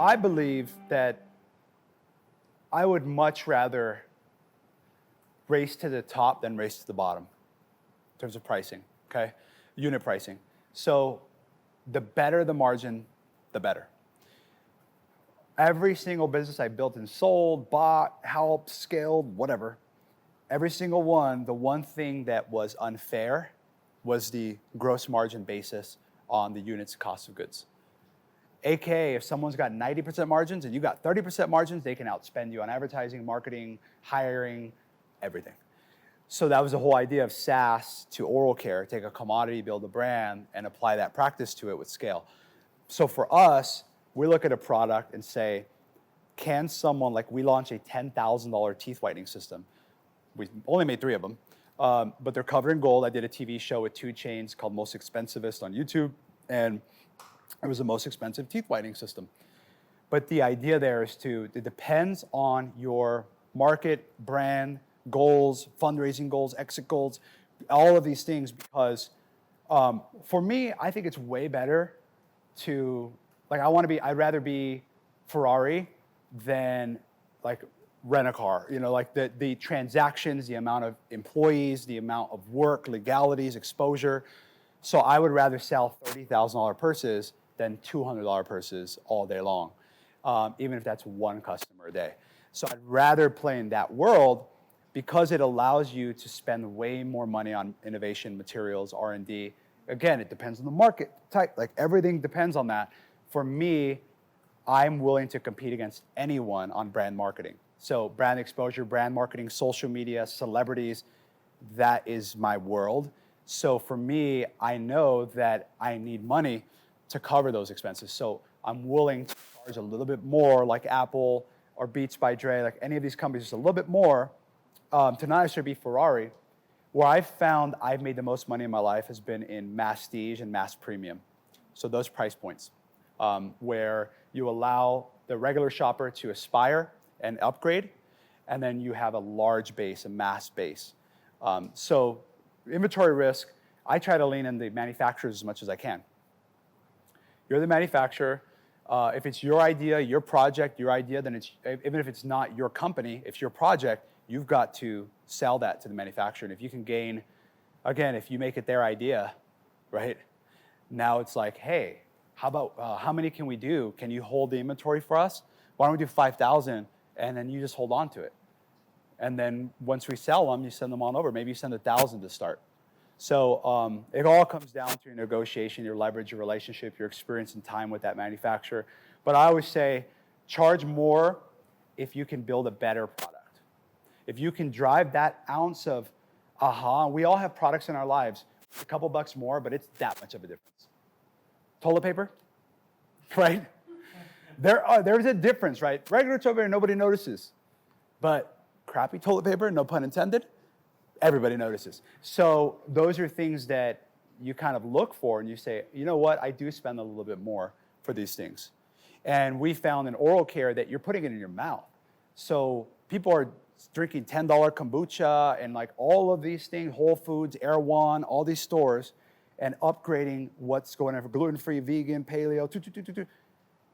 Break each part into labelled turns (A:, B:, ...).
A: I believe that I would much rather race to the top than race to the bottom in terms of pricing, okay? Unit pricing. So the better the margin, the better. Every single business I built and sold, bought, helped, scaled, whatever, every single one, the one thing that was unfair was the gross margin basis on the unit's cost of goods. AKA, if someone's got 90% margins and you got 30% margins, they can outspend you on advertising, marketing, hiring, everything. So that was the whole idea of SaaS to oral care, take a commodity, build a brand, and apply that practice to it with scale. So for us, we look at a product and say, can someone, like we launched a $10,000 teeth whitening system. We only made 3 of them, but they're covered in gold. I did a TV show with 2 chains called Most Expensivest on YouTube, and it was the most expensive teeth whitening system. But the idea there is it depends on your market, brand, goals, fundraising goals, exit goals, all of these things, because for me, I think it's way better to, I'd rather be Ferrari than like rent a car. You know, like the transactions, the amount of employees, the amount of work, legalities, exposure. So I would rather sell $30,000 purses than $200 purses all day long, even if that's 1 customer a day. So I'd rather play in that world because it allows you to spend way more money on innovation, materials, R&D. Again, it depends on the market type. Like everything depends on that. For me, I'm willing to compete against anyone on brand marketing. So brand exposure, brand marketing, social media, celebrities, that is my world. So for me, I know that I need money to cover those expenses. So I'm willing to charge a little bit more, like Apple or Beats by Dre, like any of these companies, just a little bit more to not necessarily be Ferrari. Where I've found I've made the most money in my life has been in masstige and mass premium. So those price points where you allow the regular shopper to aspire and upgrade, and then you have a large base, a mass base. So inventory risk, I try to lean in the manufacturers as much as I can. You're the manufacturer. If it's your idea, your project, your idea, then even if it's not your company, it's your project, you've got to sell that to the manufacturer. And if you can gain, again, if you make it their idea, right? Now it's like, hey, how about, how many can we do? Can you hold the inventory for us? Why don't we do 5,000 and then you just hold on to it? And then once we sell them, you send them on over. Maybe you send 1,000 to start. So it all comes down to your negotiation, your leverage, your relationship, your experience and time with that manufacturer. But I always say, charge more if you can build a better product. If you can drive that ounce of we all have products in our lives, a couple bucks more, but it's that much of a difference. Toilet paper, right? There's a difference, right? Regular toilet paper, nobody notices. But crappy toilet paper, no pun intended, everybody notices. So those are things that you kind of look for and you say, you know what, I do spend a little bit more for these things. And we found in oral care that you're putting it in your mouth. So people are drinking $10 kombucha and like all of these things, Whole Foods, Erewhon, all these stores, and upgrading what's going on for gluten-free, vegan, paleo,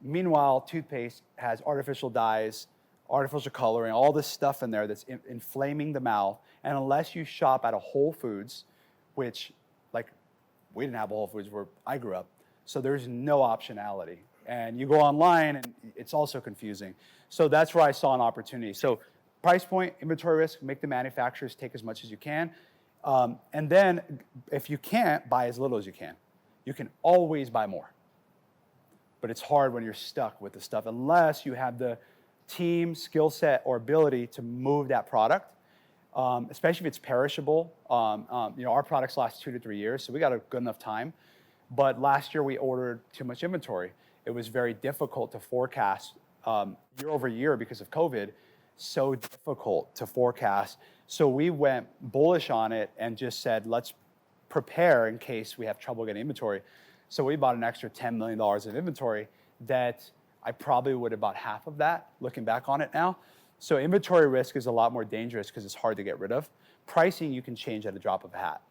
A: Meanwhile, toothpaste has artificial dyes, artificial coloring, all this stuff in there that's inflaming the mouth. And unless you shop at a Whole Foods, which like we didn't have a Whole Foods where I grew up, so there's no optionality. And you go online and it's also confusing. So that's where I saw an opportunity. So price point, inventory risk, make the manufacturers take as much as you can. And then if you can't, buy as little as you can. You can always buy more. But it's hard when you're stuck with the stuff unless you have the team, skill set, or ability to move that product, especially if it's perishable. Our products last 2 to 3 years, so we got a good enough time. But last year we ordered too much inventory. It was very difficult to forecast year over year because of COVID. So difficult to forecast. So we went bullish on it and just said, let's prepare in case we have trouble getting inventory. So we bought an extra $10 million in inventory that I probably would have bought half of that, looking back on it now. So inventory risk is a lot more dangerous because it's hard to get rid of. Pricing, you can change at a drop of a hat.